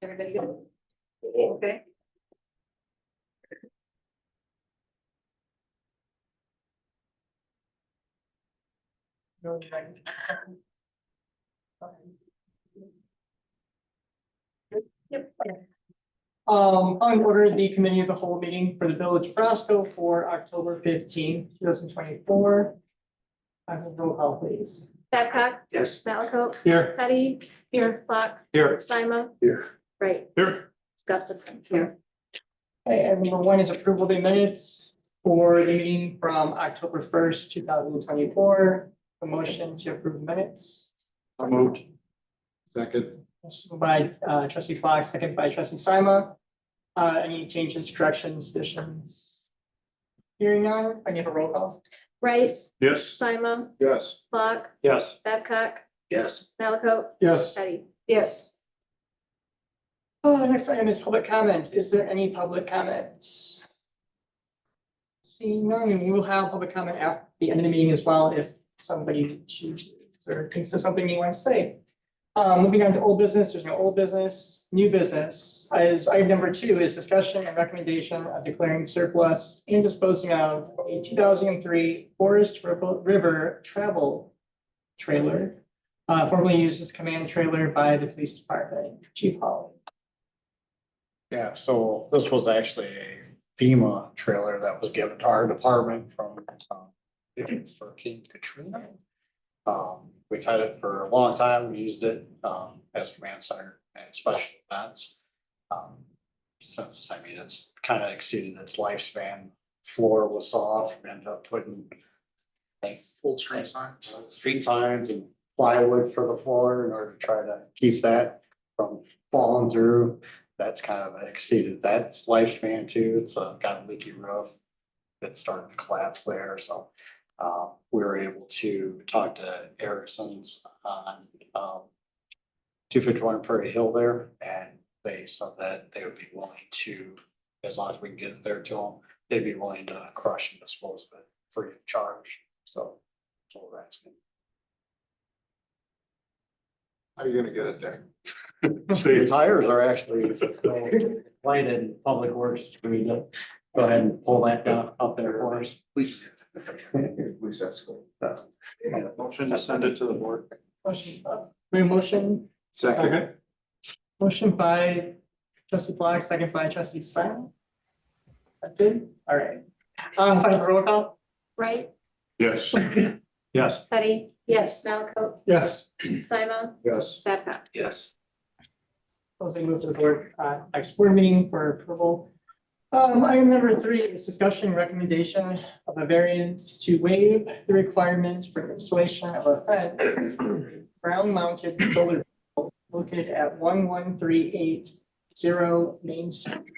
Everybody good? Okay. Yep. On order the committee of the whole meeting for the Village of Roscoe for October 15, 2024. I have roll call, please. Babcock, Yes. Malaco, Here. Petty, here, Flock, Here. Simon, Here. right, Here. Gustafson, here. Okay, and number one is approval of the minutes for the meeting from October 1st, 2024. A motion to approve minutes. So moved. Second. Motion by trustee Fox, second by trustee Sima. Any changes, corrections, additions? Hearing none, I need a roll call. Right, Yes. Simon, Yes. Flock, Yes. Babcock, Yes. Malaco, Yes. Petty. Yes. The next item is public comment. Is there any public comments? Seeing none, we will have public comment at the end of the meeting as well if somebody chooses or thinks of something you want to say. Moving on to old business, there's no old business. New business is item number 2 is discussion and recommendation of declaring surplus and disposing of a 2003 Forest River travel trailer, formerly used as command trailer by the police department. Chief Holly. Yeah, so this was actually a FEMA trailer that was given to our department from Hurricane Katrina. We've had it for a long time. We used it as command center and special events. Since, I mean, it's kind of exceeded its lifespan. Floor was soft, we ended up putting like full street signs and plywood for the floor in order to try to keep that from falling through. That's kind of exceeded that lifespan too. It's got a leaky roof. It's starting to collapse there, so we were able to talk to Erickson's on 251 Prairie Hill there, and they said that they would be willing to, as long as we can get it there to them, they'd be willing to crush and dispose of it free of charge. So that's what we're asking. How are you gonna get it there? The tires are actually light in Public Works. We go ahead and pull that down up there for us. Please. Please escort. Motion to send it to the board. Motion, motion. Second. Motion by trustee Black, second by trustee Simon. That's good, all right. Final roll call? Right, Yes. Yes. Petty, yes, Malaco, Yes. Simon, Yes. Babcock. Yes. Closing move to the board, next board meeting for approval. Item number 3 is discussion recommendation of a variance to waive the requirements for installation of a fence, ground mounted solar panel located at 11380 Main Street.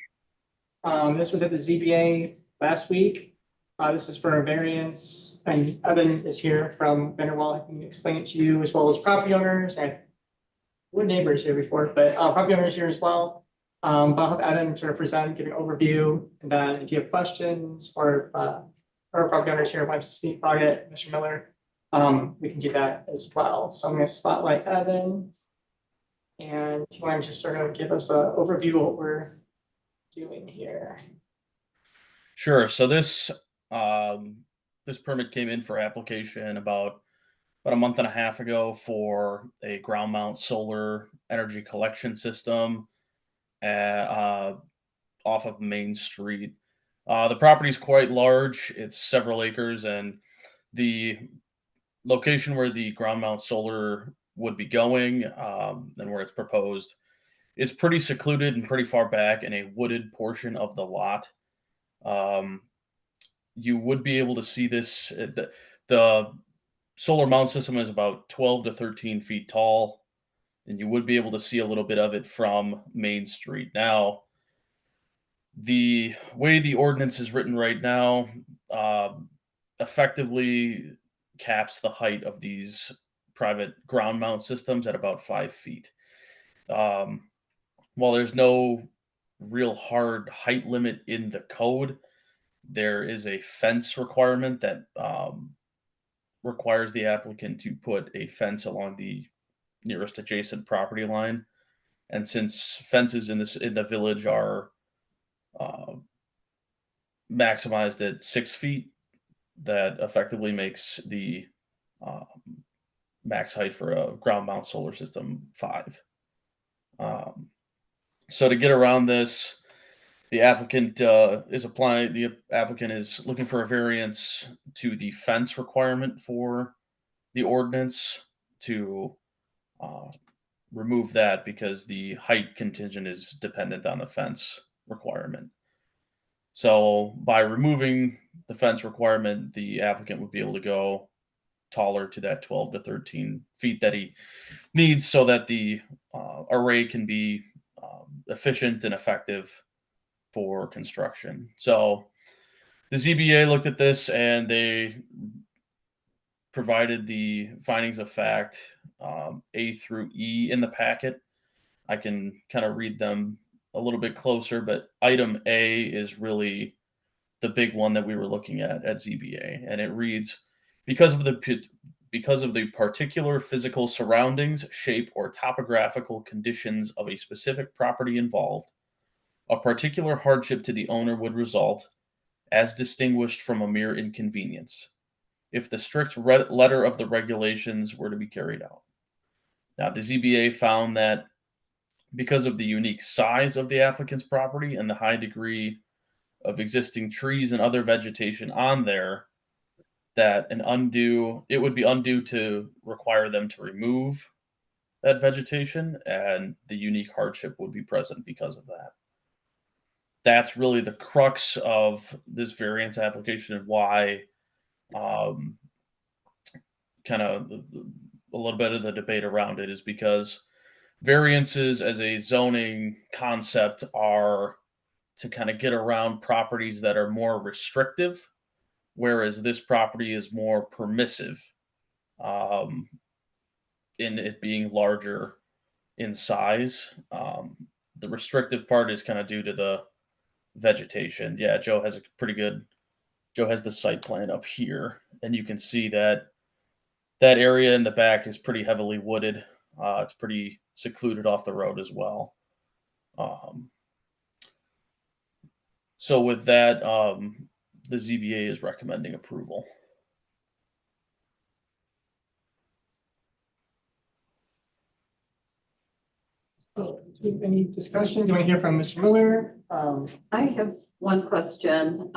This was at the ZBA last week. This is for a variance, and Evan is here from Vanderwall. I can explain it to you as well as property owners, and we're neighbors here before, but property owners here as well. I'll have Evan to present, give an overview, and then if you have questions or property owners here want to speak about it, Mr. Miller, we can do that as well. So I'm going to spotlight Evan. And if you want to just sort of give us an overview of what we're doing here. Sure. So this permit came in for application about a month and a half ago for a ground mount solar energy collection system off of Main Street. The property is quite large. It's several acres, and the location where the ground mount solar would be going and where it's proposed is pretty secluded and pretty far back in a wooded portion of the lot. You would be able to see this. The solar mount system is about 12 to 13 feet tall, and you would be able to see a little bit of it from Main Street. Now, the way the ordinance is written right now effectively caps the height of these private ground mount systems at about 5 feet. While there's no real hard height limit in the code, there is a fence requirement that requires the applicant to put a fence along the nearest adjacent property line And since fences in the village are maximized at 6 feet, that effectively makes the max height for a ground mount solar system 5. So to get around this, the applicant is looking for a variance to the fence requirement for the ordinance to remove that because the height contingent is dependent on the fence requirement. So by removing the fence requirement, the applicant would be able to go taller to that 12 to 13 feet that he needs so that the array can be efficient and effective for construction. So the ZBA looked at this and they provided the findings of fact A through E in the packet. I can kind of read them a little bit closer, but item A is really the big one that we were looking at ZBA, and it reads, because of the particular physical surroundings, shape, or topographical conditions of a specific property involved, a particular hardship to the owner would result, as distinguished from a mere inconvenience, if the strict letter of the regulations were to be carried out. Now, the ZBA found that because of the unique size of the applicant's property and the high degree of existing trees and other vegetation on there, that it would be undue to require them to remove that vegetation, and the unique hardship would be present because of that. That's really the crux of this variance application and why kind of a little bit of the debate around it is because variances as a zoning concept are to kind of get around properties that are more restrictive, whereas this property is more permissive in it being larger in size. The restrictive part is kind of due to the vegetation. Yeah, Joe has the site plan up here, and you can see that area in the back is pretty heavily wooded. It's pretty secluded off the road as well. So with that, the ZBA is recommending approval. So, any discussion? Do you want to hear from Mr. Miller? I have one question.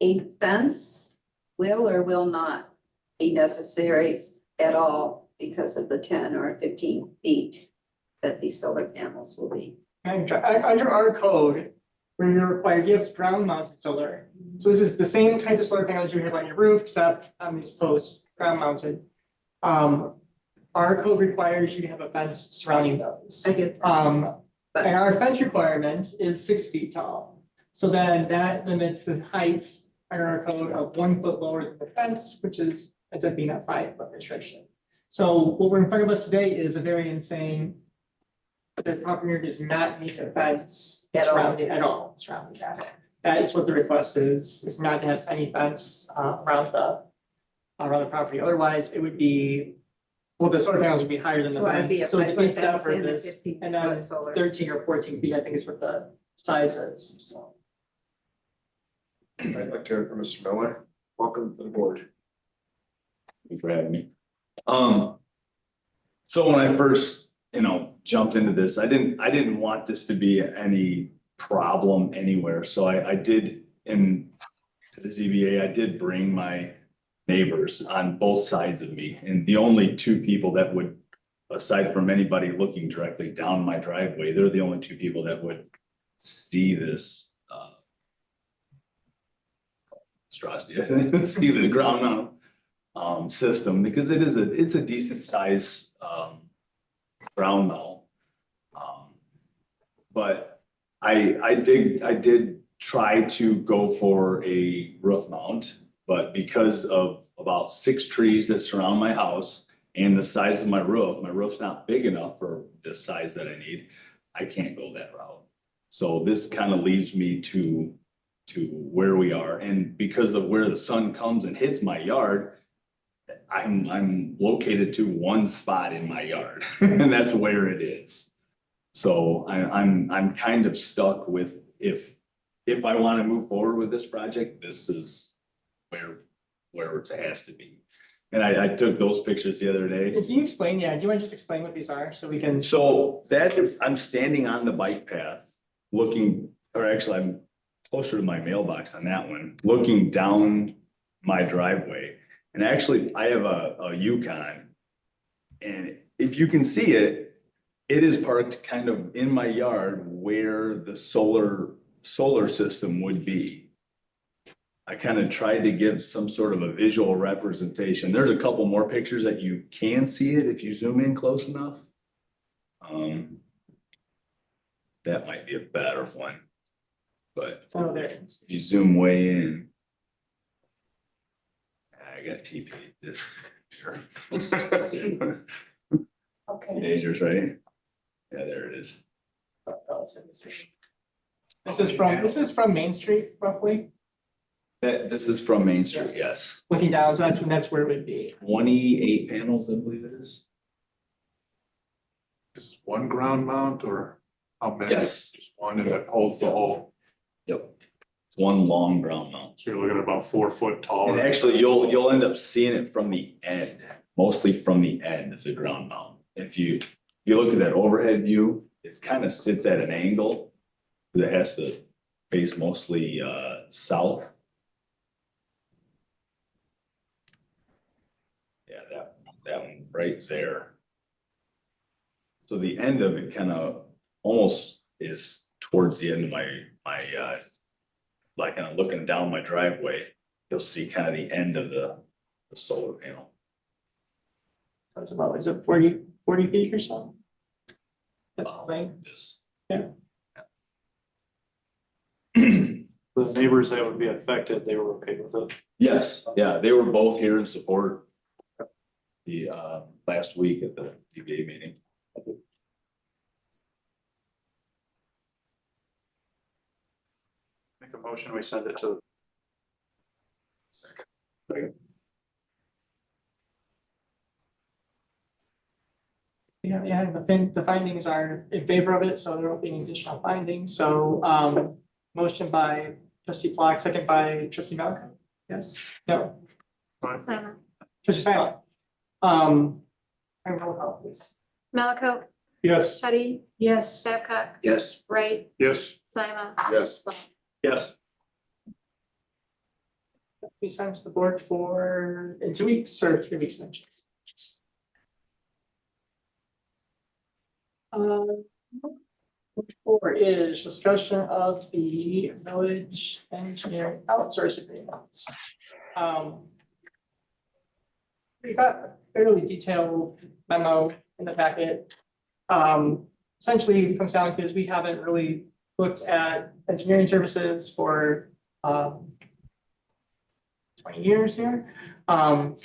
A fence will or will not be necessary at all because of the 10 or 15 feet that these solar panels will be? Under our code, where you're required, you have ground mounted solar. So this is the same type of solar panels you have on your roof, except on these posts, ground mounted. Our code requires you to have a fence surrounding those. I get And our fence requirement is 6 feet tall. So then that limits the height under our code of 1 foot lower than the fence, which ends up being a 5 foot restriction. So what we're in front of us today is a variance saying the property owner does not need a fence surrounding that. That is what the request is not to have any fence around the property. Otherwise, it would be, well, the solar panels would be higher than the fence. So it meets that purpose. And then 13 or 14 feet, I think, is what the size is. So. I'd like to hear from Mr. Miller. Welcome to the board. Thanks for having me. So when I first, jumped into this, I didn't want this to be any problem anywhere. So I did, to the ZBA, I did bring my neighbors on both sides of me. And the only two people that would, aside from anybody looking directly down my driveway, they're the only two people that would see this see the ground mount system, because it's a decent size ground mount. But I did try to go for a roof mount, but because of about 6 trees that surround my house and the size of my roof's not big enough for the size that I need, I can't go that route. So this kind of leaves me to where we are, and because of where the sun comes and hits my yard, I'm located to one spot in my yard, and that's where it is. So I'm kind of stuck with if I want to move forward with this project, this is where it has to be. And I took those pictures the other day. Can you explain, do you want to just explain what these are so we can? So that is, I'm standing on the bike path, looking, or actually I'm closer to my mailbox on that one, looking down my driveway. And actually, I have a Yukon. And if you can see it, it is parked kind of in my yard where the solar system would be. I kind of tried to give some sort of a visual representation. There's a couple more pictures that you can see it if you zoom in close enough. That might be a better one. But Oh, there it is. if you zoom way in. I got TP this. Sure. Okay. Teenagers, right? Yeah, there it is. This is from Main Street roughly, This is from Main Street, yes. looking down, so that's where it would be. 28 panels, I believe it is. Is one ground mount or how many? Yes. Just one and it holds the whole, Yep. It's one long ground mount. so you're looking at about 4 foot tall. And actually, you'll end up seeing it from the end, mostly from the end of the ground mount. If you look at that overhead view, it's kind of sits at an angle. That has to face mostly south. Yeah, that one right there. So the end of it kind of almost is towards the end of my like kind of looking down my driveway, you'll see kind of the end of the solar panel. That's about, is it 40 feet or so? That's the thing. This. The neighbors that would be affected, they were okay with it. Yes, yeah, they were both here in support. The last week at the ZBA meeting. Make a motion, we send it to. Second. Yeah, the findings are in favor of it, so there won't be any additional findings, so, motion by trustee Flock, second by trustee Malcolm, yes, no, Simon, trustee Silent. I roll call, please. Malaco, Yes. Teddy, Yes. Babcock, Yes. Wright, Yes. Simon. Yes. Yes. Be sent to the board for, in 2 weeks or 3 weeks next. Number 4 is discussion of the village engineering outsource agreements. We got a fairly detailed memo in the packet. Essentially, it comes down to is we haven't really looked at engineering services for 20 years here. Currently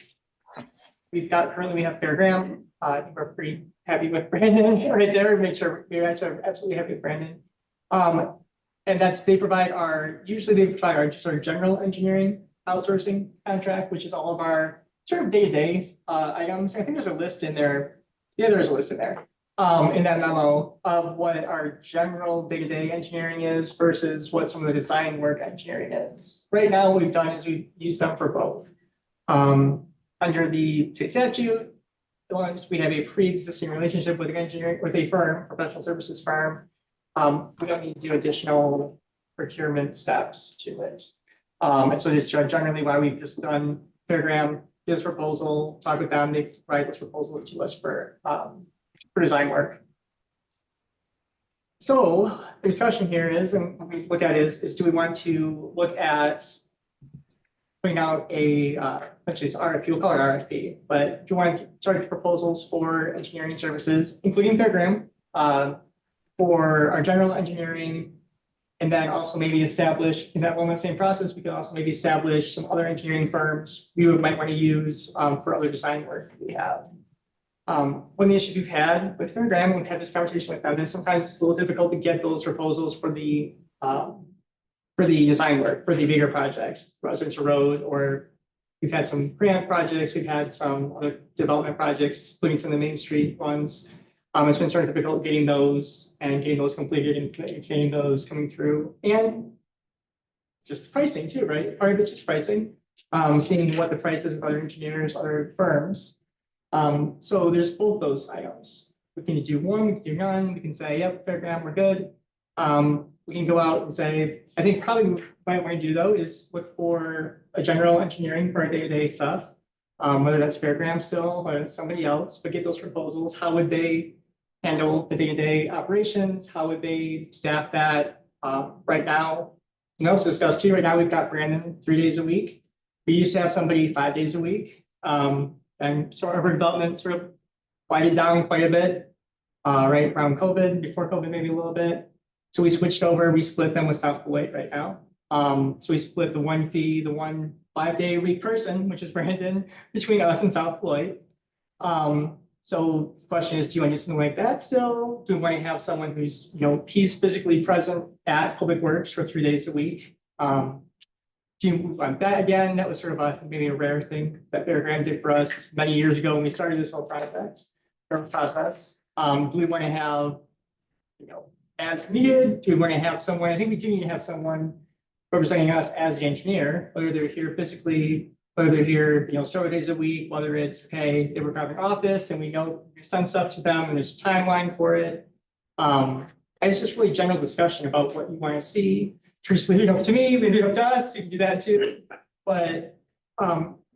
we have Fair Graham. I think we're pretty happy with Brandon right there. Make sure we're absolutely happy with Brandon. And that's, usually they provide our sort of general engineering outsourcing contract, which is all of our sort of day-to-day items. I think there's a list in there. Yeah, there's a list in there. In that memo of what our general day-to-day engineering is versus what some of the design work engineering is. Right now, what we've done is we've used them for both. Under the state statute, we have a pre-existing relationship with a firm, professional services firm. We don't need to do additional procurement steps to it. And so it's generally why we've just done Fairgram, this proposal, talk with them, they write this proposal to us for design work. So the discussion here is, and what we look at is do we want to look at putting out a, actually it's RFP, we'll call it RFP, but if you want to start proposals for engineering services, including Fairgram, for our general engineering, and then also maybe establish, in that one same process, we could also maybe establish some other engineering firms we might want to use for other design work we have. One of the issues we've had with Fairgram, we've had this conversation with them, is sometimes it's a little difficult to get those proposals for the design work, for the bigger projects, residential road, or we've had some grant projects, we've had some other development projects, including some of the Main Street ones. It's been sort of difficult getting those completed and getting those coming through, and just pricing too, right? Part of it's just pricing, seeing what the price is of other engineers, other firms. So there's both those items. We can do one, we can do none, we can say, yep, Fairground, we're good. We can go out and say, I think probably what I want to do though is look for a general engineering for our day-to-day stuff. Whether that's Fairground still, or it's somebody else, but get those proposals. How would they handle the day-to-day operations? How would they staff that? Right now, we also discussed too, right now we've got Brandon 3 days a week. We used to have somebody 5 days a week. And sort of our development sort of quieted down quite a bit, right around COVID, before COVID maybe a little bit. So we switched over, we split them with South Beloit right now. So we split the one fee, the 1 5-day-a-week person, which is Brandon, between us and South Beloit. So the question is, do you want to do something like that still? Do we want to have someone who's, he's physically present at Public Works for 3 days a week? Do you want that again? That was sort of maybe a rare thing that Fairground did for us many years ago when we started this whole project or process. Do we want to have, as needed? Do we want to have someone? I think we do need to have someone representing us as the engineer, whether they're here physically, whether they're here, several days a week, whether it's, okay, they work out of the office and we know we send stuff to them and there's a timeline for it. And it's just really general discussion about what you want to see. Just leave it up to me, leave it up to us, you can do that too. But we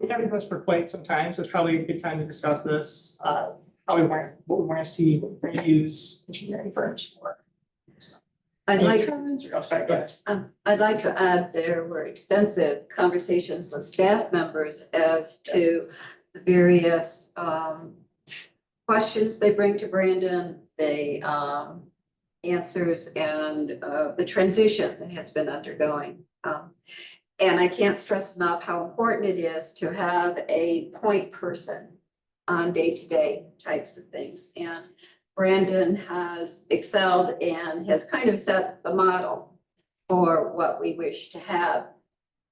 haven't done this for quite some time, so it's probably a good time to discuss this. Probably what we want to see, what we're going to use engineering firms for. I'd like, Oh, sorry, go ahead. I'd like to add, there were extensive conversations with staff members as to the various questions they bring to Brandon, the answers and the transition that has been undergoing. And I can't stress enough how important it is to have a point person on day-to-day types of things. And Brandon has excelled and has kind of set the model for what we wish to have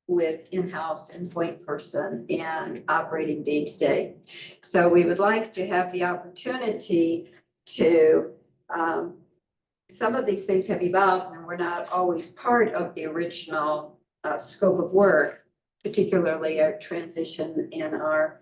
with in-house and point person and operating day-to-day. So we would like to have the opportunity to, some of these things have evolved and we're not always part of the original scope of work, particularly our transition in our,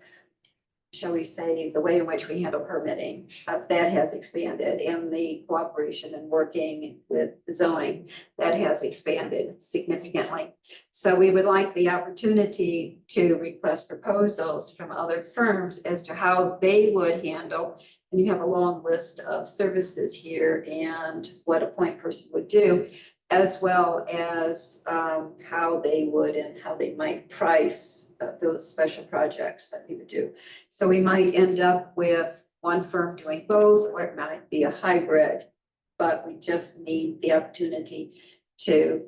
shall we say, the way in which we handle permitting, that has expanded, and the cooperation and working with zoning, that has expanded significantly. So we would like the opportunity to request proposals from other firms as to how they would handle, and you have a long list of services here and what a point person would do, as well as how they would and how they might price those special projects that we would do. So we might end up with one firm doing both, or it might be a hybrid, but we just need the opportunity to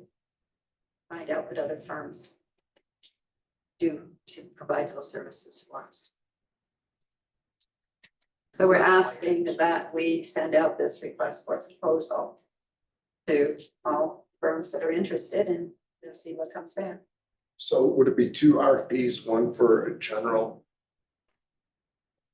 find out what other firms do to provide those services for us. So we're asking that we send out this request for proposal to all firms that are interested, and we'll see what comes back. So would it be 2 RFPs, one for a general?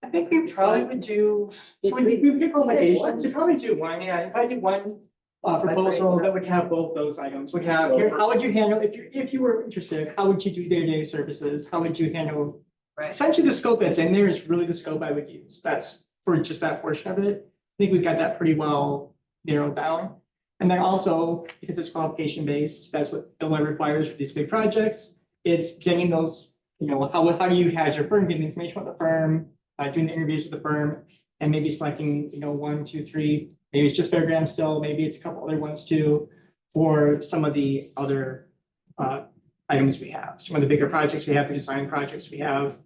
I think we probably would do, so we get qualifications, we probably do one, yeah, if I do one proposal that would have both those items, would have, here, how would you handle, if you were interested, how would you do day-to-day services, how would you handle? Right. Essentially, the scope that's in there is really the scope I would use, that's for just that portion of it. I think we've got that pretty well narrowed down. And then also, because it's qualification based, that's what Illinois requires for these big projects. It's getting those, how do you have your firm, getting the information about the firm, doing the interviews with the firm, and maybe selecting, 1, 2, 3, maybe it's just Fairground still, maybe it's a couple other ones too, for some of the other items we have, some of the bigger projects we have, the design projects we have,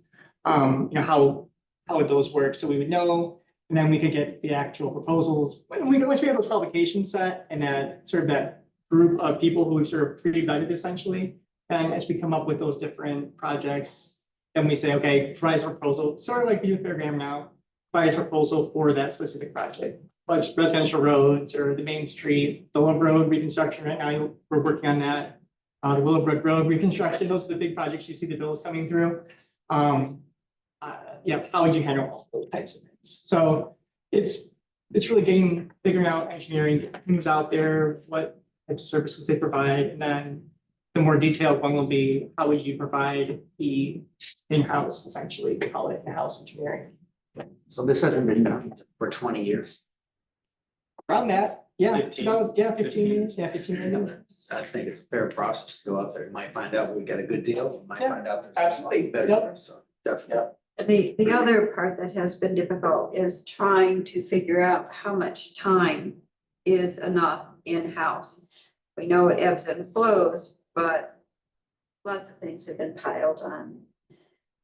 how would those work? So we would know. And then we could get the actual proposals. Once we have those qualifications set and that sort of that group of people who we sort of pre-vetted essentially. And as we come up with those different projects, then we say, okay, provide a proposal, sort of like we do with Fairground now, provide a proposal for that specific project. Like residential roads or the Main Street, the Love Road reconstruction right now, we're working on that. The Willowbrook Road reconstruction, those are the big projects you see the bills coming through. Yeah, how would you handle all those types of things? So it's it's really figuring out engineering, who's out there, what types of services they provide, and then the more detailed one will be, how would you provide the in-house, essentially, we call it in-house engineering. So this hasn't been done for 20 years. Around that, yeah, 15. 15 years, yeah, 15 years. I think it's a fair process to go out there. You might find out we got a good deal, you might Yeah, find out there's absolutely. better, Yep. so definitely. The other part that has been difficult is trying to figure out how much time is enough in-house. We know it ebbs and flows, but lots of things have been piled on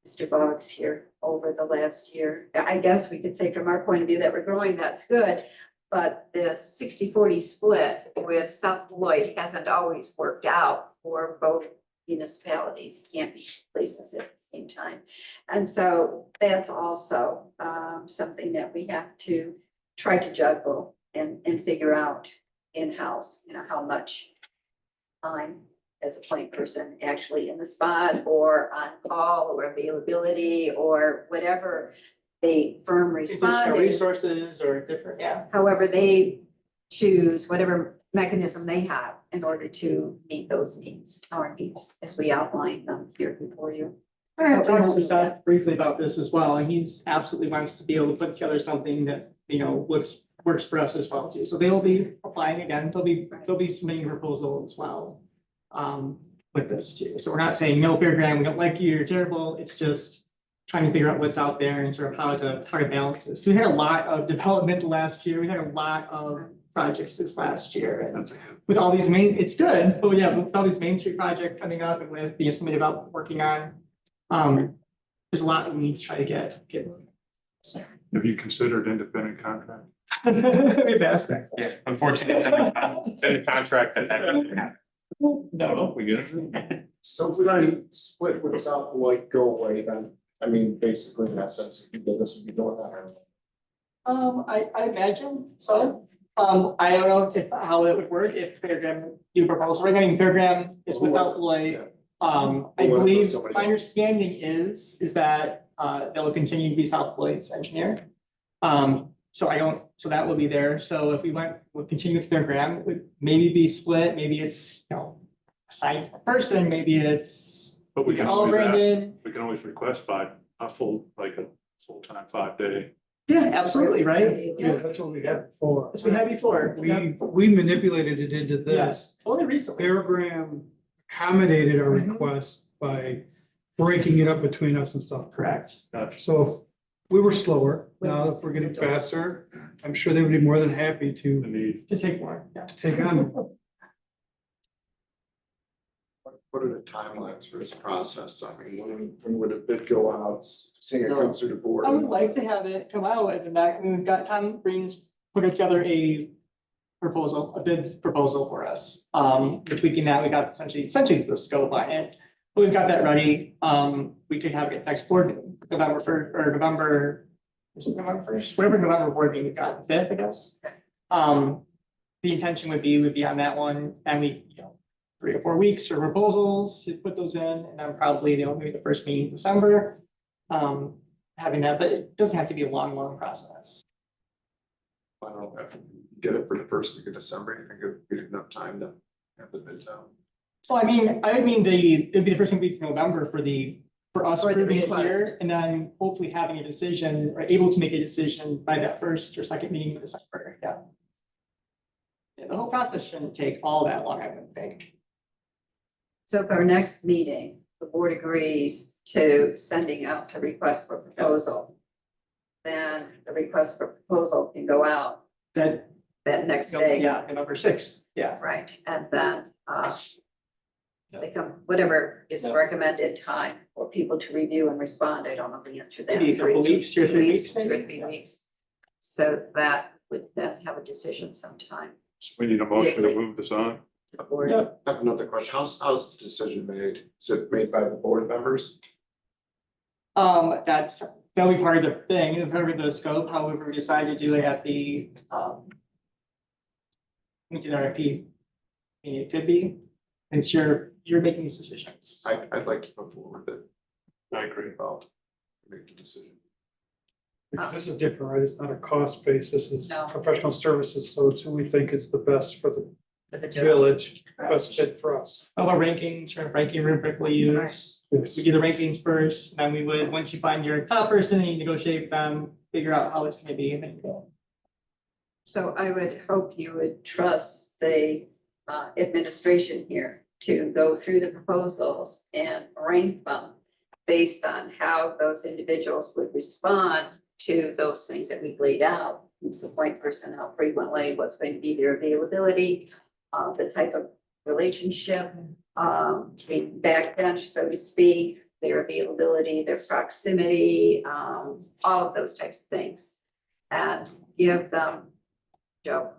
Mr. Boggs here over the last year. I guess we could say from our point of view that we're growing, that's good. But this 60-40 split with South Beloit hasn't always worked out for both municipalities. You can't be places at the same time. And so that's also something that we have to try to juggle and figure out in-house, how much time as a point person actually in the spot or on call or availability or whatever the firm Additional responded. resources or different, yeah. However, they choose whatever mechanism they have in order to meet those needs, our needs, as we outline them here before you. I talked to Seth briefly about this as well, and he's absolutely wants to be able to put together something that, works for us as well too. So they will be applying again, they'll be submitting a proposal as well. With this too. So we're not saying no, Fairground, we don't like you, you're terrible. It's just trying to figure out what's out there and sort of how to balance this. So we had a lot of development last year. We had a lot of projects this last year. And with all these it's good, but yeah, with all these Main Street projects coming up and with the somebody about working on, there's a lot that we need to try to get. Have you considered independent contract? We've asked that. Yeah, unfortunately, it's in the contract that's happening. No. We good? So if we split with South Beloit go away, then, I mean, basically in that sense, if you did this, would be doing that. I imagine so. I don't know how it would work if Fairground do proposal. Right now, I mean, Fairground is without Beloit. I believe, my understanding is that, they'll continue to be South Beloit's engineer. So that will be there. So if we'll continue with Fairground, it would maybe be split, maybe it's, assigned a person, maybe it's, But we can all bring in. we can always request a full-time 5-day. Yeah, absolutely, right? Yeah, that's what we had before. As we had before. We manipulated it into this. Yes, only recently. Fairgram accommodated our request by breaking it up between us and stuff. Correct. So if we were slower, now if we're getting faster, I'm sure they would be more than happy The to need. To take more, yeah. take on. What are the timelines for this process? I mean, when would a bid go out, seeing it come through the board? I would like to have it come out at the back. I mean, we've got Tom Green's put together a bid proposal for us. Which we got essentially the scope on it. But we've got that ready. We could have it next board, November 1st or November, is it November 1st? Whatever November board meeting we got, 5th, I guess. The intention would be on that one, and 3 to 4 weeks for proposals to put those in, and then probably, maybe the first meeting in December. Having that, but it doesn't have to be a long process. I don't know if you get it for the first week of December, you think it'd be enough time to have the bids out? Well, it'd be the first week of November for us For the approving it request. here, and then hopefully having a decision, or able to make a decision by that first or second meeting in December, yeah. Yeah, the whole process shouldn't take all that long, I would think. So for our next meeting, the board agrees to sending out a request for proposal. Then the request for proposal can go out That, that next day. yeah, November 6th, yeah. Right, and then, they come, whatever is the recommended time for people to review and respond. I don't know the answer to that. Maybe a couple weeks, 2 or 3 weeks, 2 or maybe? 3 weeks. So that would then have a decision sometime. So we need a motion to move this on. to the board. Yep. I have another question. How's the decision made? Is it made by the board members? That'll be part of the thing, part of the scope, however, we decide to do it at the, we did RFP. I mean, it could be, it's you're making these decisions. I'd like to put forward that I agree. about make the decision. Because this is different, right? It's not a cost base. This is No. professional services, so it's who we think is the best for the for the job. village, best fit for us. All our rankings, or ranking rubric we'll use. We do the rankings first, then we would, once you find your top person, you negotiate with them, figure out how it's gonna be, and then you go. So I would hope you would trust the administration here to go through the proposals and rank them based on how those individuals would respond to those things that we've laid out. Who's the point person, how frequently, what's going to be their availability, the type of relationship, being backbench, so to speak, their availability, their proximity, all of those types of things. And give them, Joe,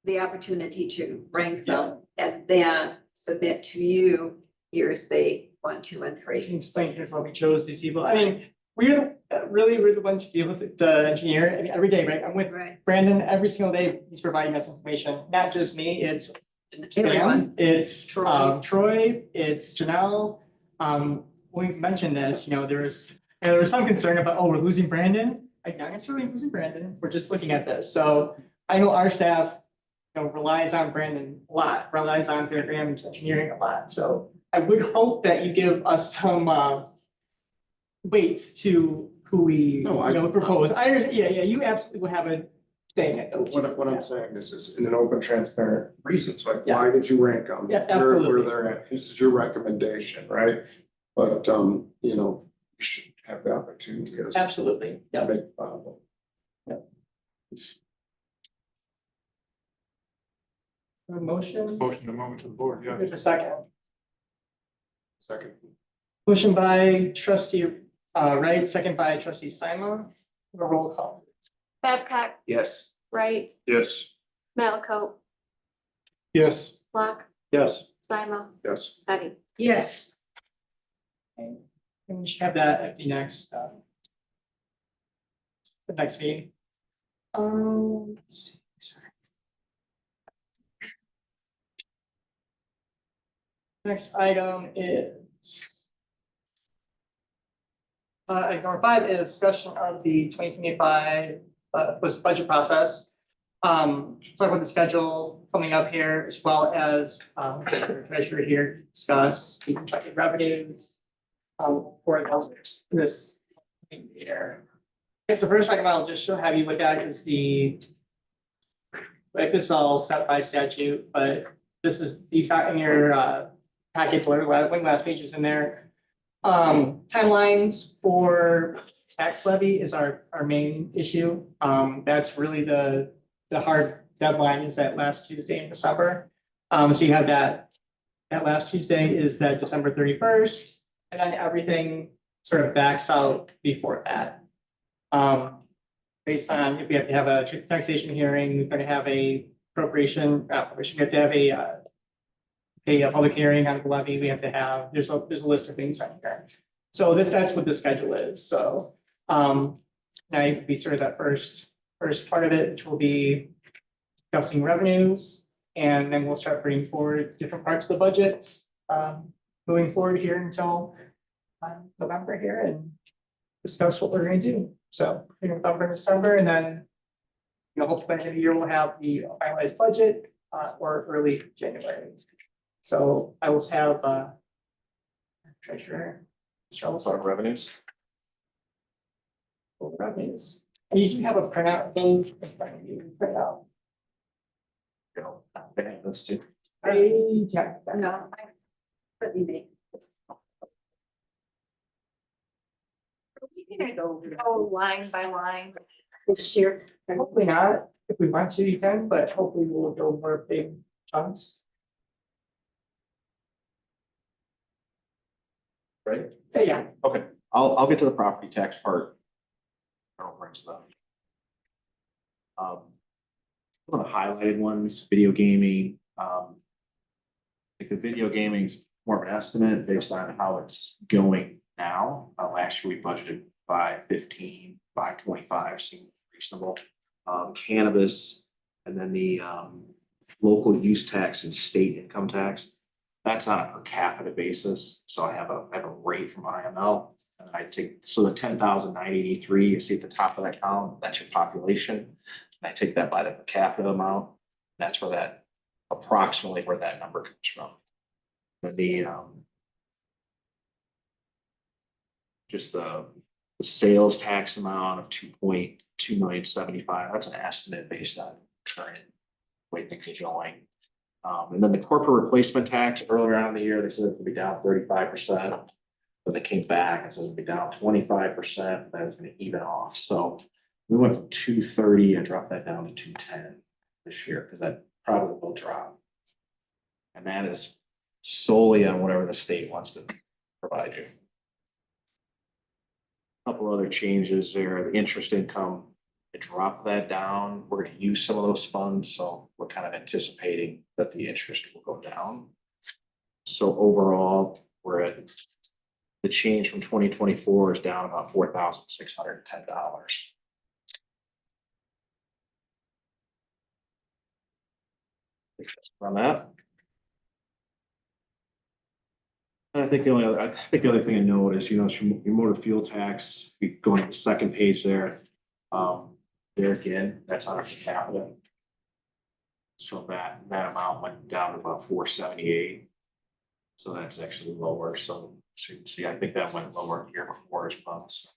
the opportunity to rank them and then submit to you, here's the 1, 2, and I 3. can explain here's why we chose these people. I mean, we're the ones who deal with the engineer. I mean, every day, right? I'm with Right. Brandon every single day. He's providing us information, not just me, it's Everyone. Sam, it's Troy. Troy, it's Janelle. We've mentioned this, there was some concern about, oh, we're losing Brandon. Like, not necessarily losing Brandon, we're just looking at this. So I know our staff, relies on Brandon a lot, relies on Fairgrounds engineering a lot. So I would hope that you give us some weight to who we, No, I- propose. I understand, yeah, you absolutely would have a say in it. though. What I'm saying, this is in an open, transparent reason, so like, Yeah. why did you rank them? Yeah, Where absolutely. they're at, this is your recommendation, right? But, you should have the opportunity to Absolutely, yeah. make viable. A motion, Motion to move to the board, yeah. there's a second. Second. Motion by trustee, Wright, second by trustee Simon. A roll call. Babcock, Yes. Wright, Yes. Malcolm, Yes, Block, Yes. Simon, Yes. Betty. Yes. And we should have that at the next meeting. Let's see, sorry. Next item is item number 5 is discussion of the 2025 was budget process. Talk about the schedule coming up here, as well as the treasurer here to discuss the projected revenues for this year. I guess the first item I'll just have you look at is this is all set by statute, but this is, you got in your packet, one of the last pages in there. Timelines for tax levy is our main issue. That's really the hard deadline is that last Tuesday in December. So you have that last Tuesday is that December 31st, and then everything sort of backs out before that. Based on if we have to have a taxation hearing, we're gonna have a appropriation, we have to have a public hearing on the levy, we have to have, there's a list of things on here. So that's what the schedule is, so, now you can be sort of that first part of it, which will be discussing revenues, and then we'll start bringing forward different parts of the budget, moving forward here until November here and discuss what we're gonna do. So, November, December, and then, hopefully by the end of the year, we'll have the finalized budget, or early January. So I will have treasurer. Charles on revenues. Revenues. And you do have a printout of those in front of you, print out. Let's do. Yeah. No, let me make. Go line by line. This year, and hopefully not, if we want to, you can, but hopefully we'll go more big chunks. Right? Yeah, Okay, I'll get to the property tax part. I'll bring stuff. One of the highlighted ones, video gaming, like the video gaming's more of an estimate based on how it's going now. Last year we budgeted 515, 525 seemed reasonable. Cannabis and then the local use tax and state income tax. That's on a per capita basis. So I have a rate from IML. And I take, so the 10,983, you see at the top of that column, that's your population. And I take that by the per capita amount. That's where that, approximately where that number comes from. And just the sales tax amount of 2.275, that's an estimate based on current way things are going. And then the corporate replacement tax earlier on in the year, they said it would be down 35%. But they came back and said it would be down 25%, that was gonna even off, so. We went from 230 and dropped that down to 210 this year, because that probably will drop. And that is solely on whatever the state wants to provide you. Couple other changes there, the interest income, to drop that down, we're gonna use some of those funds, so we're kind of anticipating that the interest will go down. So overall, we're at, the change from 2024 is down about $4,610. On that. And I think the other thing I note is, it's your motor fuel tax, you go to the second page there. There again, that's on our capital. So that amount went down to about 478. So that's actually lower, so you can see, I think that went lower the year before as well. So.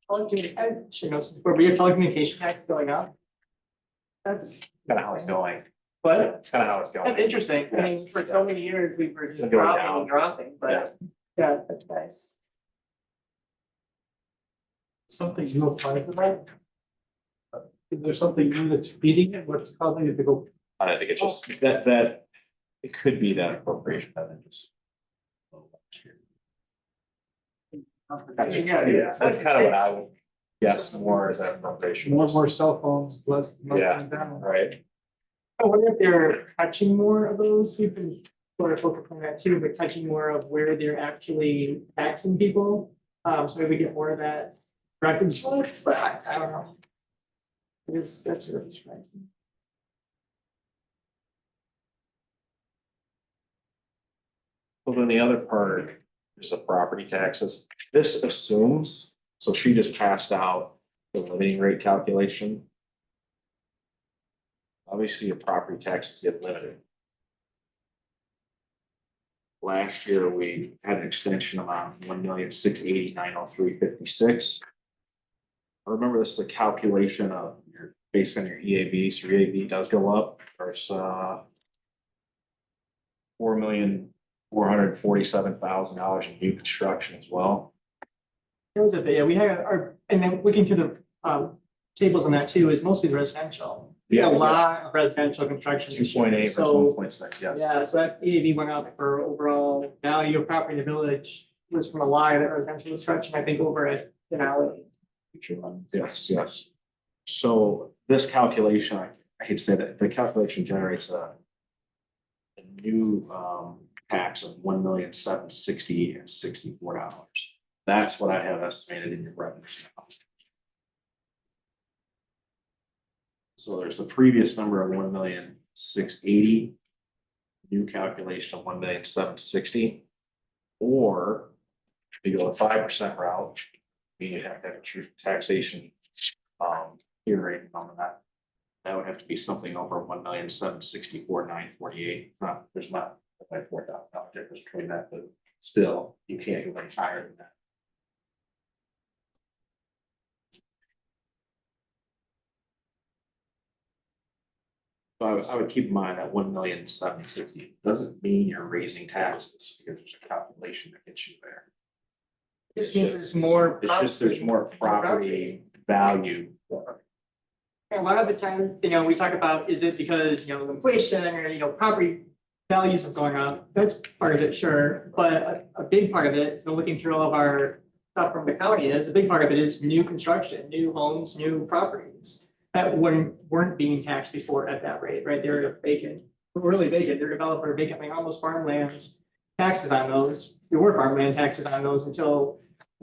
Where we have telecommunication tax going up. That's Kind of how it's going. but That's kind of how it's going. that's interesting. I mean, for so many years, we were just It's going dropping down. and dropping, but yeah, that's nice. Something new applies to that? Is there something new that's feeding it? What's causing it to go? I think it's just that it could be that appropriation that it just. That's kind of what I would guess more is that appropriation. More and more cell phones, less. Yeah. down. Right. I wonder if they're touching more of those. We've been sort of focusing on that too, but touching more of where they're actually taxing people. So maybe we get more of that records, but I don't know. That's really strange. Well, then the other part is the property taxes. This assumes, so she just passed out the limiting rate calculation. Obviously, your property taxes get limited. Last year, we had an extension amount of 1,689,0356. Remember, this is a calculation of your, based on your EAV, so your EAV does go up, there's $4,447,000 in new construction as well. There was a bit, yeah, we had our, and then looking through the tables on that too, is mostly residential. Yeah. A lot of residential construction. this year. 2.8 So, or 1.6, yes. yeah, so that EAV went up for overall value of property in the village was from a lot of that residential construction, I think over at Denali. Yes. So this calculation, I hate to say that, the calculation generates a new tax of $1,760,064. That's what I have estimated in your revenue. So there's the previous number of 1,680,000, new calculation of 1,760,000, or if you go a 5% route, you have to have a true taxation hearing on that. That would have to be something over 1,764,948. There's not like $4,000 difference between that, but still, you can't go any higher than that. So I would keep in mind that 1,760,000 doesn't mean you're raising taxes, because there's a calculation that gets you there. Just means there's more. It's just there's more property value. And a lot of the time, we talk about, is it because, inflation or, property values are going up? That's part of it, sure. But a big part of it, so looking through all of our stuff from the county, is a big part of it is new construction, new homes, new properties that weren't being taxed before at that rate, right? They're vacant, really vacant. They're developer vacant, almost farmlands, taxes on those. There were farmland taxes on those until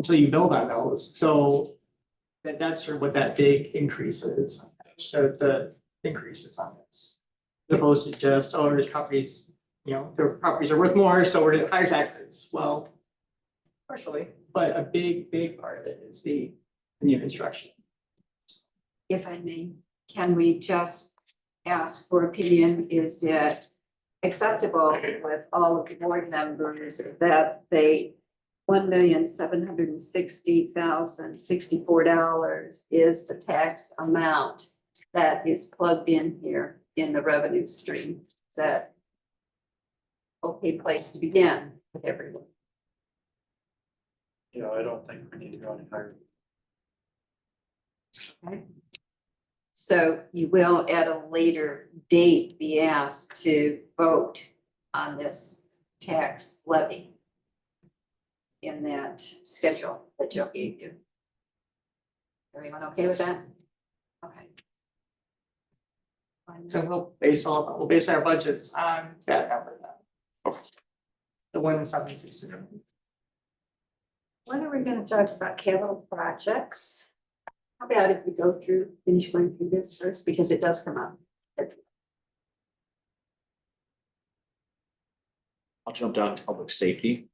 you build on those. So that's sort of what that big increase is. So the increases on this. As opposed to just, oh, there's properties, their properties are worth more, so we're gonna higher taxes. Well, partially, but a big part of it is the new construction. If I may, can we just ask for opinion, is it acceptable with all of the board members that they $1,760,064 is the tax amount that is plugged in here in the revenue stream? Is that okay place to begin with everyone? I don't think we need to go any higher. So you will at a later date be asked to vote on this tax levy in that schedule that Joe gave you. Everyone okay with that? Okay. So we'll base our budgets on that number then. The 1,760. When are we gonna talk about capital projects? How about if we go through, finish going through this first, because it does come up. I'll jump down to public safety.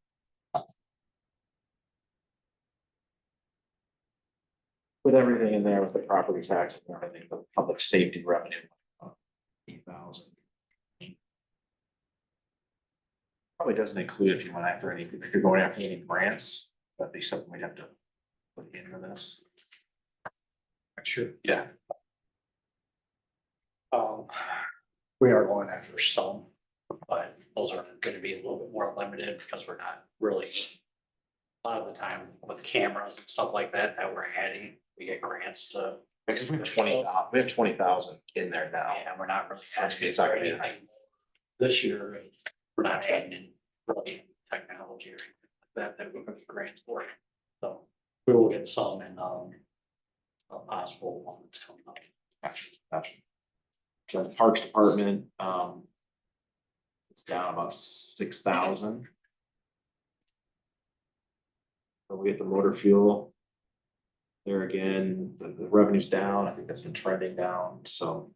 With everything in there with the property tax and everything, the public safety revenue. 8,000. Probably doesn't include if you went after any, if you're going after any grants, that'd be something we'd have to put into this. Sure. Yeah. We are going after some, but those are gonna be a little bit more limited because we're not really. A lot of the time with cameras and stuff like that we're adding, we get grants to. Because we have 20,000 in there now. And we're not really So asking it's for not gonna be anything this year. We're not adding in really technology or anything like that we're gonna be grants for. So we will get some in a possible one that's coming up. Gotcha. So the Parks Department, it's down about 6,000. So we get the motor fuel. There again, the revenue's down. I think that's been trending down, so.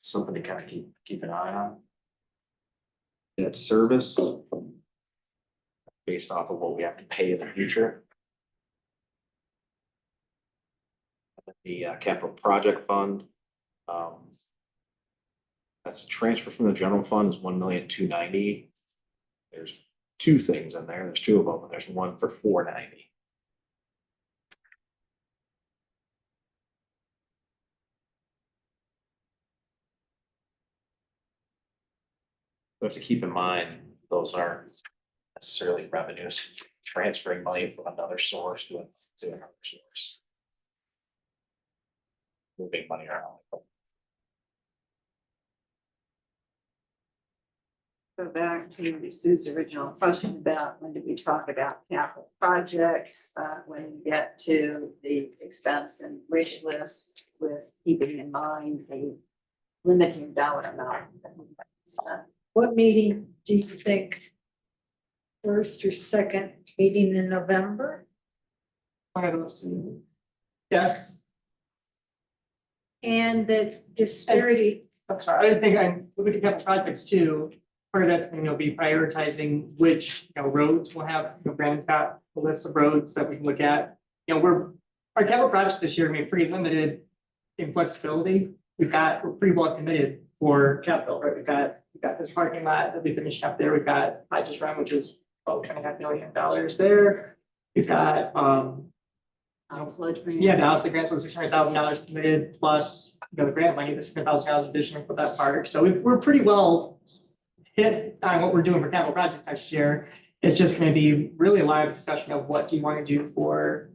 Something to kind of keep an eye on. Debt service. Based off of what we have to pay in the future. The capital project fund. That's a transfer from the general fund is 1,290,000. There's two things in there. There's two of them, but there's one for 490. We have to keep in mind, those aren't necessarily revenues, transferring money from another source to another source. Moving money around. Go back to Sue's original question about when did we talk about capital projects, when you get to the expense and wish list with keeping in mind a limited dollar amount. What meeting do you think? First or second meeting in November? One of those two. Yes, And the disparity, I'm sorry, I think we could have projects too. Part of that, be prioritizing which, roads will have, Brandon's got a list of roads that we can look at. Our capital projects this year are gonna be pretty limited in flexibility. We're pretty well committed for capital, right? We've got this parking lot that we finished up there. We've got Hodges Run, which is about $2.5 million there. We've got, Sludge grant. yeah, the house, the grants was $600,000 committed, plus, the grant money, the $600,000 additional for that park. So we're pretty well hit on what we're doing for capital projects next year. It's just gonna be really a live discussion of what do you want to do for,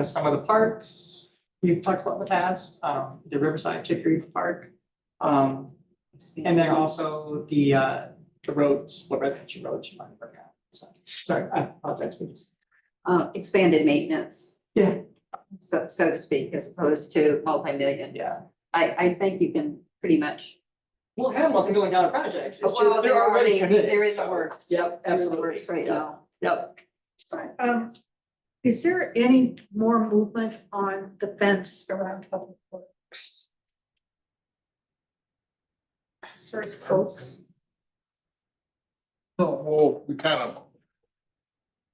some of the parks we've talked about in the past, the Riverside Chicory Park. And then also the roads, what residential roads you want to work on. So, sorry, I apologize for this. Expanded maintenance. Yeah. So to speak, as opposed to multi-million. Yeah. I think you can pretty much. We'll have multi-million-dollar projects. It's Well, just, they're already committed. They're in the so- works. Yep, They're in the absolutely. works right Yeah. now. Yep. is there any more movement on the fence around public works? first quotes. No, well, we kind of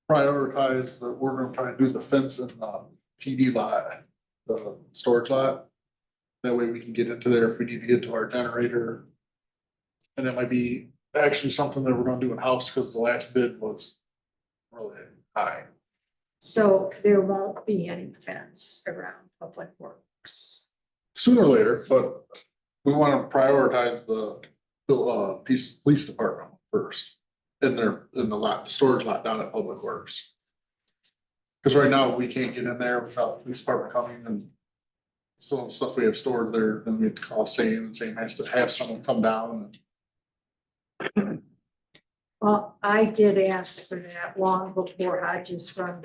prioritize that we're gonna try and do the fence in the PD lot, the storage lot. That way we can get into there if we need to get to our generator. And it might be actually something that we're gonna do in-house, because the last bid was really high. So there won't be any fence around Public Works. Sooner or later, but we wanna prioritize the police department first. In the lot, storage lot down at Public Works. Cause right now, we can't get in there without the police department coming, and some of the stuff we have stored there, then we have to call Same, and Same has to have someone come down. Well, I did ask for that long before Hodges Run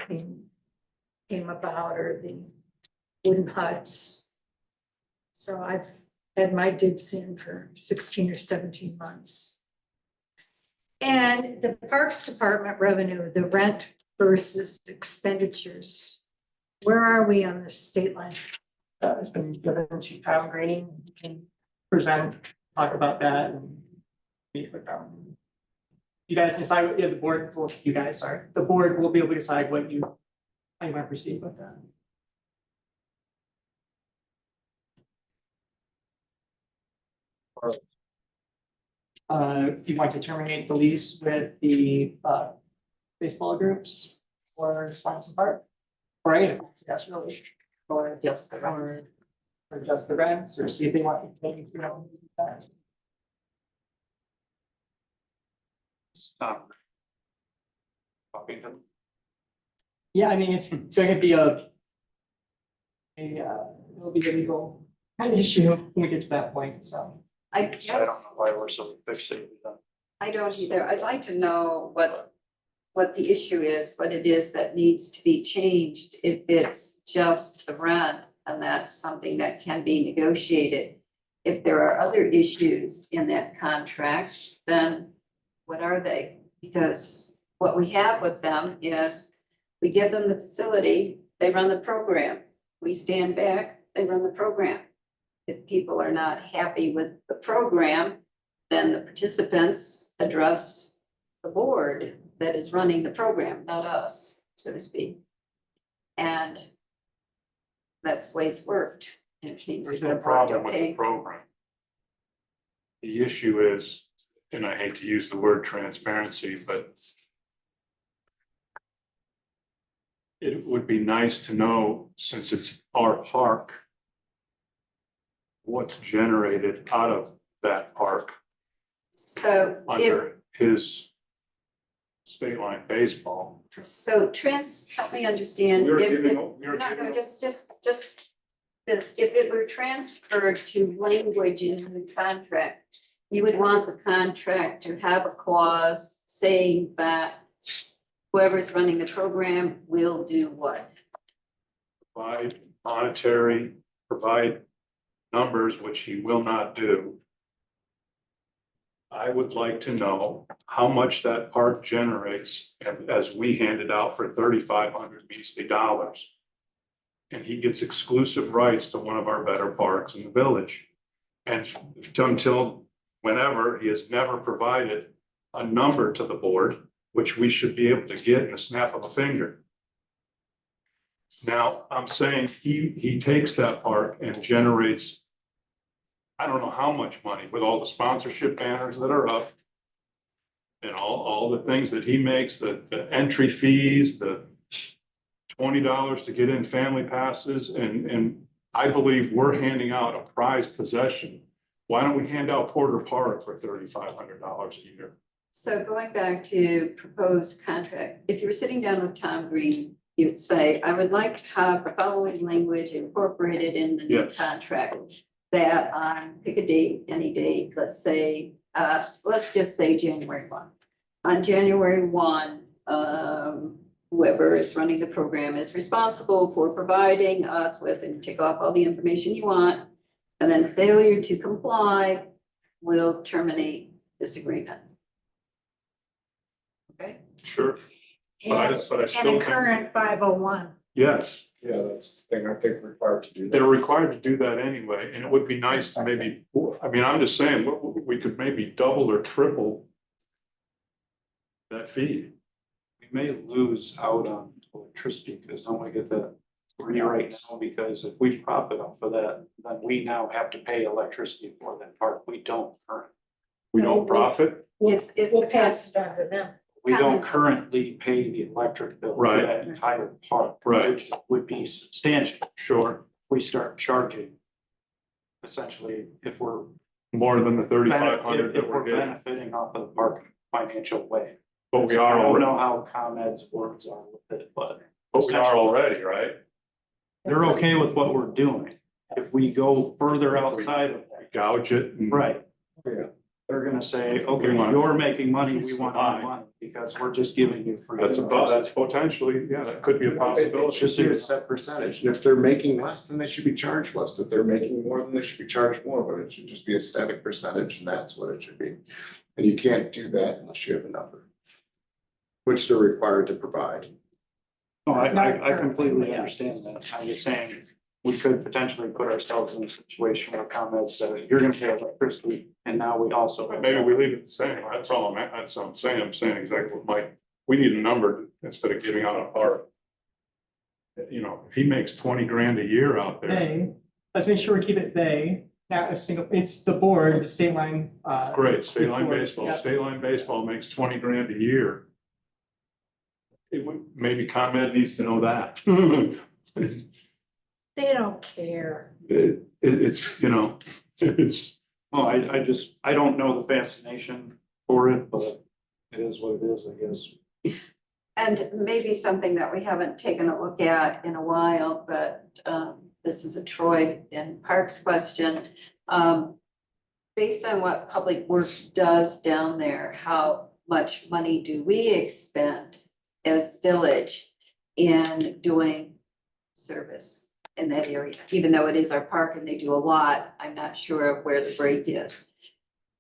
came about, or the wooden huts. So I've had my dibs in for 16 or 17 months. And the Parks Department revenue, the rent versus expenditures. Where are we on the state line? It's been given to Kyle Green, we can present, talk about that and meet with them. You guys decide, yeah, the board, well, you guys, sorry, the board will be able to decide how you want to proceed with that. If you want to terminate the lease with the baseball groups or Swanson Park, or any, yes, really, or adjust the rents, or see if they want to take, you know. Stop. Buffington. Yeah, I mean, it's going to be it'll be a legal kind of issue when we get to that point, so. I I don't know guess, why we're so fixated on. I don't either. I'd like to know what the issue is, what it is that needs to be changed. If it's just the rent, and that's something that can be negotiated. If there are other issues in that contract, then what are they? Because what we have with them is we give them the facility, they run the program. We stand back, they run the program. If people are not happy with the program, then the participants address the board that is running the program, not us, so to speak. And that's the way it's worked. And it seems There's to no have worked problem with the okay. program. The issue is, and I hate to use the word transparency, but it would be nice to know, since it's our park, what's generated out of that park So if, under his state line baseball. help me understand. We're if- giving, if- we're No, giving, just this, if it were transferred to language in the contract, you would want the contract to have a clause saying that whoever's running the program will do what? provide monetary, provide numbers, which he will not do. I would like to know how much that park generates, and as we handed out for $3,500 measly dollars. And he gets exclusive rights to one of our better parks in the village. And until whenever, he has never provided a number to the board, which we should be able to get in a snap of a finger. Now, I'm saying he takes that park and generates, I don't know how much money with all the sponsorship banners that are up. And all the things that he makes, the entry fees, the $20 to get in family passes, and I believe we're handing out a prized possession. Why don't we hand out Porter Park for $3,500 a year? So going back to proposed contract, if you were sitting down with Tom Green, you'd say, I would like to have the following language incorporated in the new Yes. contract. That on, pick a date, any date, let's say, let's just say January 1. On January 1, whoever is running the program is responsible for providing us with, and take off all the information you want. And then failure to comply will terminate this agreement. Okay? Sure. But I And still a think, current 501. Yes, Yeah, that's the thing, I think we're required to do that. they're required to do that anyway, and it would be nice to maybe, I mean, I'm just saying, we could maybe double or triple that fee. We may lose out on electricity because don't we get that free right now? Because if we profit off of that, then we now have to pay electricity for that park. We don't currently. We don't profit, Is We'll the pass cost, it on to them. We don't Common. currently pay the electric bill for Right. that entire park. Right. Which would be substantial sure, if we start charging. Essentially, if we're. more than the 3,500 If that we're we're getting, benefiting off of the park in a financial way. but we I are don't know already, how ComEd's words are with it, but right? they're okay with what we're doing. If we go further outside of that, Gouge it. and- right, Yeah. they're gonna say, okay, We want- you're making money, we want our Fine. money, because we're just giving you free. That's potentially, yeah, that could be a It possibility. should be a set percentage, and if they're making less, then they should be charged less, if they're making more, then they should be charged more, but it should just be a static percentage, and that's what it should be. And you can't do that unless you have a number, which they're required to provide. No, Not I currently, completely yes. understand that. I'm just saying, we could potentially put ourselves in a situation where ComEd said, you're gonna pay electricity, and now we also. Maybe we leave it the same, that's all that's all I'm saying exactly what Mike, we need a number instead of giving out a part. You know, if he makes 20 grand a year out there, They, let's make sure we keep it they, not a single, it's the board, the state line. great, state line report, baseball, yeah. state line baseball makes 20 grand a year. It would, maybe ComEd needs to know that. They don't care. It's, you know, it's, Well, I don't know the fascination for it, but it is what it is, I guess. and maybe something that we haven't taken a look at in a while, but this is a Troy and Parks question. Based on what Public Works does down there, how much money do we expend as village in doing service in that area? Even though it is our park and they do a lot, I'm not sure of where the break is.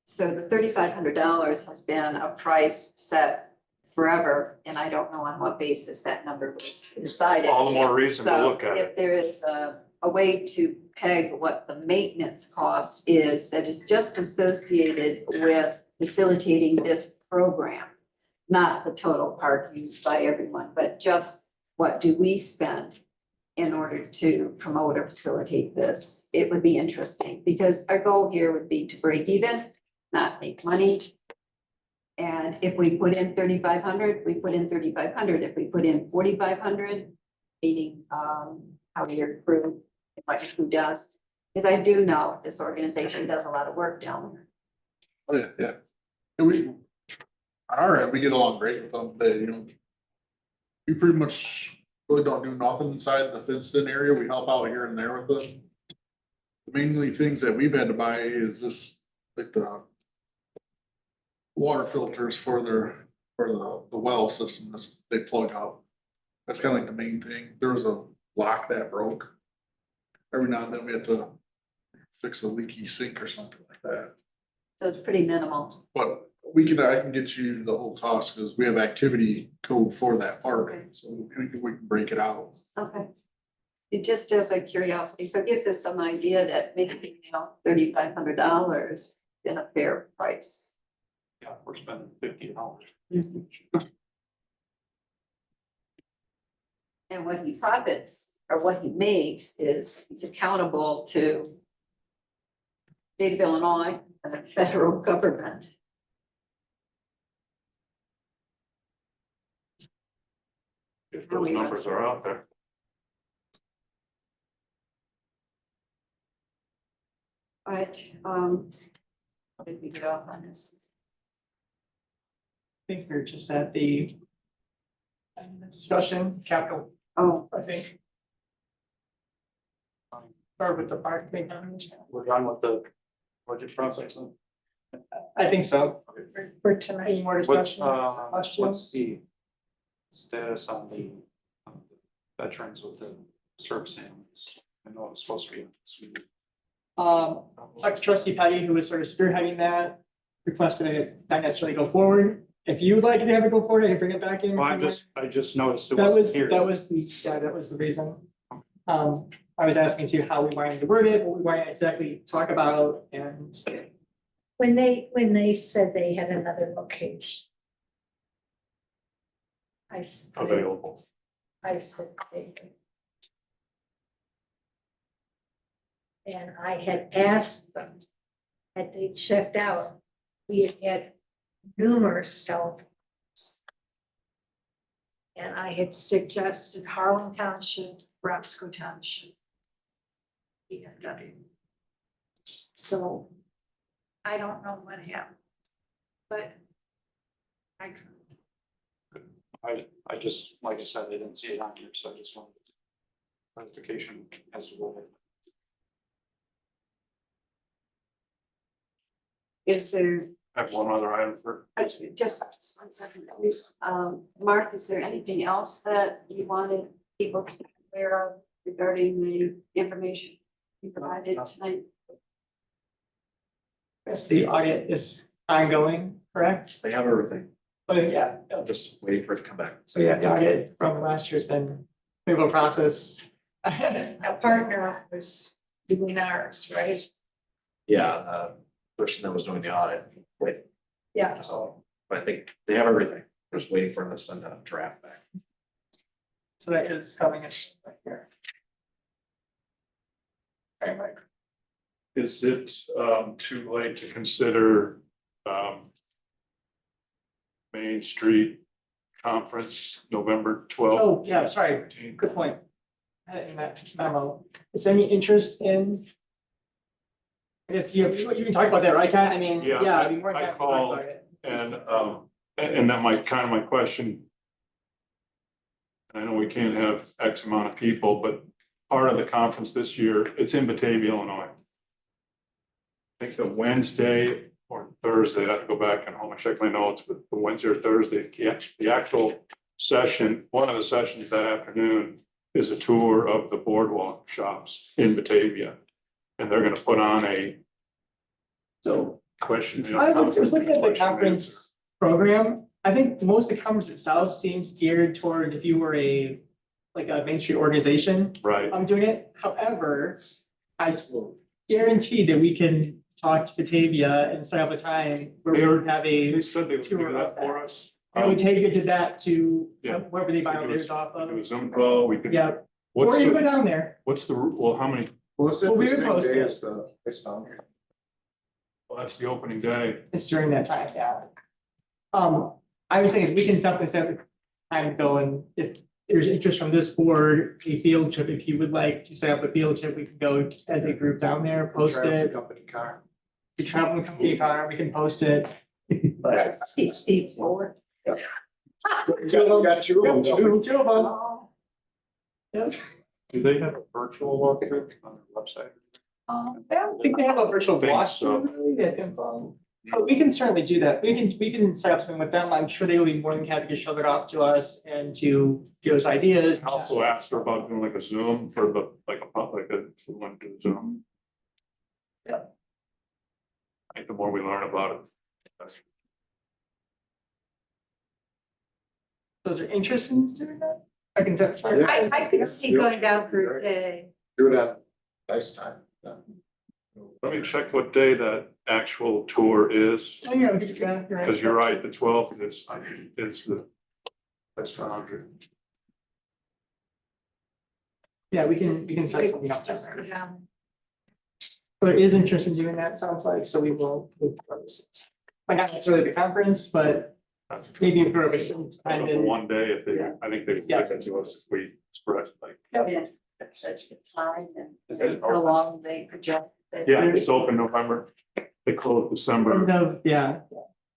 So the $3,500 has been a price set forever, and I don't know on what basis that number was decided. all the more reason to So look at it. if there is a way to peg what the maintenance cost is that is just associated with facilitating this program, not the total park used by everyone, but just what do we spend in order to promote or facilitate this, it would be interesting, because our goal here would be to break even, not make money. And if we put in 3,500, we put in 3,500. If we put in 4,500, meaning how your crew, what your crew does, because I do know this organization does a lot of work down there. Oh, yeah, yeah. And we, on our end, we get along great with them, but, you know, we pretty much really don't do nothing inside the fenced in area. We help out here and there with them. Mainly things that we've had to buy is this, like the water filters for the well system that they plug out. That's kind of like the main thing. There was a lock that broke. Every now and then we have to fix a leaky sink or something like that. So it's pretty minimal. But I can get you the whole cost because we have activity code for that park, so we can break it out. Okay. It just as a curiosity, so it gives us some idea that maybe, you know, $3,500 been a fair price. Yeah, we're spending $50. And what he profits or what he makes is he's accountable to state of Illinois and the federal government. If those numbers are out there. But, what did we get off on this? I think we're just at the discussion, capital, Oh, I think. Or with the park, thing. We're done with the budget process. I think so. For Any tonight. more What's, discussion? what's Questions? the status on the veterans with the service animals? I know it's supposed to be this week. Trustee Patty, who was sort of spearheading that, requested it not necessarily go forward. If you would like to have it go forward, I can bring it back in. Well, I just noticed it That wasn't was, here. that was the reason. I was asking you how we wanted to word it, what we wanted to exactly talk about, and When they said they had another location. Available. I said, they. And I had asked them, had they checked out, we had had numerous telephones. And I had suggested Harlan Township, Roscoe Township. DFW. So I don't know what happened. But I just, like I said, I didn't see it on here, so I just wanted clarification as to what. Is there, I have one other item for, just 1 second, please. Mark, is there anything else that you wanted people to be aware of regarding the information you provided tonight? yes, the audit is ongoing, correct? They have everything. But yeah, I'm just waiting for it to come back. so yeah, the audit from last year's been a little process. a partner was doing ours, right? Yeah, person that was doing the audit, wait, Yeah. so, but I think they have everything. We're just waiting for them to send a draft back. So that is coming in right here. Very much. is it too late to consider Main Street Conference, November 12th? Oh, yeah, sorry, good point. In that memo, is there any interest in? I guess you can talk about that, right, Kat? I mean, Yeah, yeah, I'd be more than I happy to talk called about it. And that might kind of my question. I know we can't have X amount of people, but part of the conference this year, it's in Batavia, Illinois. I think the Wednesday or Thursday, I have to go back and home and check my notes, but the Wednesday or Thursday, the actual session, one of the sessions that afternoon is a tour of the boardwalk shops in Batavia. And they're gonna put on a question. I was looking at the conference program. I think most of the conference itself seems geared toward if you were like a Main Street organization. Right, I'm doing it. However, I guarantee that we can talk to Batavia and set up a time where we would have they a, said they would do that for us. and we take it to that to Yeah. wherever they buy We theirs off could do a of. Zoom call, we could. Yeah, What's or you go the, down there. what's the, well, how many, Well, is it Well, we the would same post day it. as the ice foundry? well, that's the opening day. It's during that time, yeah. I was saying, we can definitely set up a time to go, and if there's interest from this board, a field trip, if you would like to set up a field trip, we can go as a group down there, post Travel it. Company car. We travel with company car, we can post it. But Seats forward. two of them, Got two of them. two of them. Oh, Yep. Do they have a virtual walkthrough on their website? I don't think they have a virtual Think watch, so. really, that info. But we can certainly do that. We can set up something with them. I'm sure they will be more than happy to show it off to us and to give us ideas. I also asked her about doing like a Zoom for the, like a public, if we want to do Zoom. Yeah. I think the more we learn about it. Those are interested in doing that? I can set. Yeah. I could see going down for a day. Do it at nice time. Yeah. Let me check what day that actual tour is, Oh, yeah, we could, yeah, you're right. because you're right, the 12th is, it's the. That's foundry. Yeah, we can set something up. Just there. go down. But there is interest in doing that, it sounds like, so we will. Might not necessarily the conference, but maybe for a time in. One day, if they, Yeah. I think they, Yeah. said to us, we expressed like, yeah, such good time and how long they project. that- yeah, it's open November. They close December, No, yeah,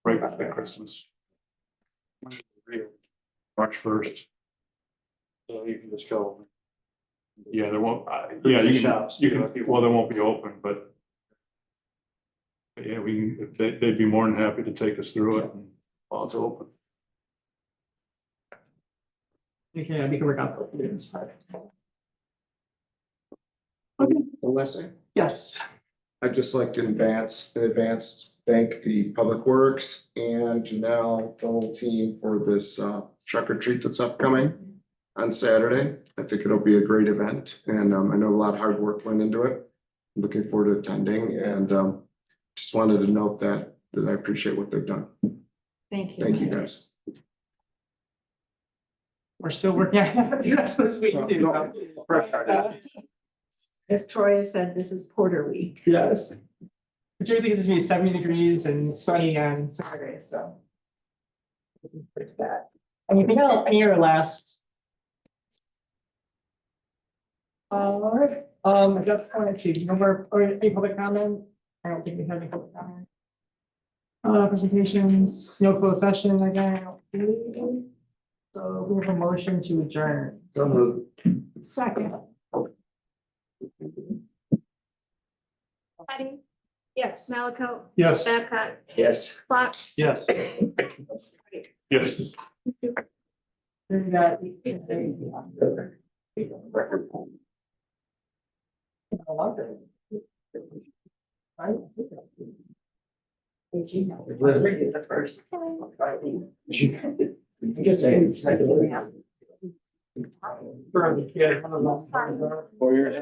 right after Christmas. March 1st. So you can just go. Yeah, there won't, yeah, you can, well, they won't be open, but. Yeah, we can, they'd be more than happy to take us through it and while it's open. we can work out the this part. Melissa, Yes, I'd just like to advance thank the Public Works and Janelle, the whole team for this truck or treat that's upcoming on Saturday. I think it'll be a great event and I know a lot of hard work went into it. Looking forward to attending and just wanted to note that I appreciate what they've done. Thank you. Thank you, guys. We're still working on the rest of this week too. As Troy said, this is Porter Week. Yes. Particularly it's gonna be 70 degrees and sunny on Saturday, so. Pretty bad. Anything else, any other last? Alright, I just wanted to, no more, or any public comment? I don't think we have any public comment. Presentations, no closed session again, I don't believe. So we have a motion to adjourn. Second. Patty? Yes. Malaco? Yes. Babcock? Yes. Clock? Yes. Yes. We've got. I love it. Right? The first. I guess For the kid. 4 years.